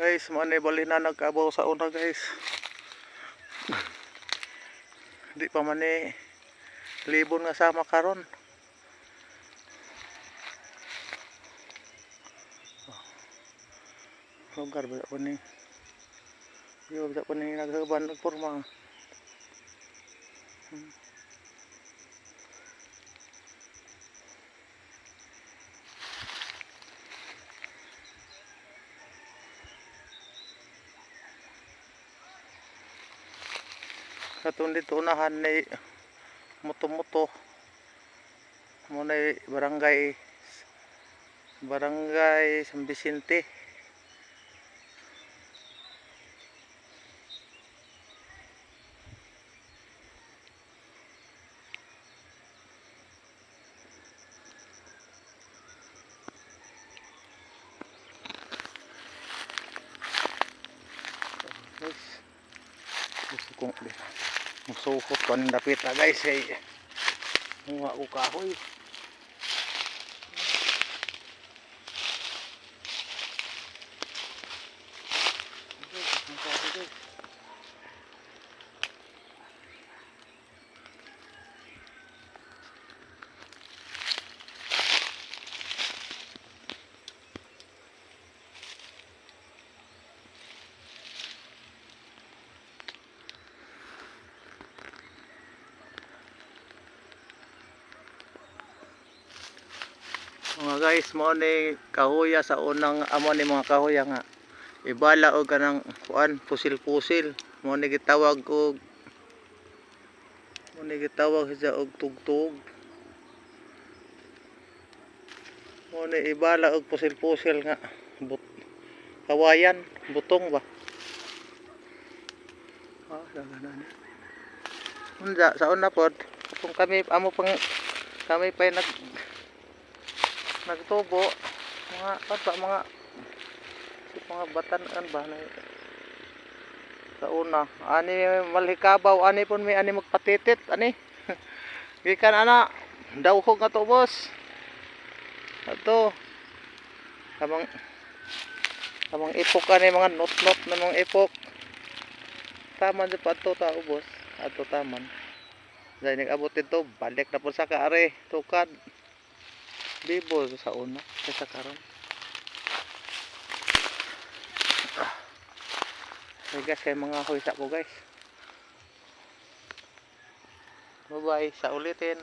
Guys, manay bali na nagkabaw sa una guys. Di pa man libon nga sama karon. Lugar ba po ni? Yo ba po ni nagsaban nagporma. Katong dito unahan ni muto-muto mo na barangay San Vicente. Guys, gusto kong musuhot ko ng dapit na guys ay mga ko kahoy. Mga guys, mo ni kahoya sa unang amo ni mga kahoya nga ibala og kanang kuan pusil-pusil mo ni gitawag siya og tugtog. Mo ni ibala og pusil-pusil nga kawayan butong ba. Daghanan. Unsa sa una pod kung kami pa nagtubo mga batan-an ba na sa una ani malhikabaw ani pun may ani magpatitit ani gikan ana dawhog nga to boss ato kamang ipok ani mga not na mga ipok taman sa pato tao boss ato taman dahil nag-abot ito balik na po sa kaare tukad bibo sa una sa karon. Okay guys, kay mga hoy sa ko guys. Bye bye, sa ulitin.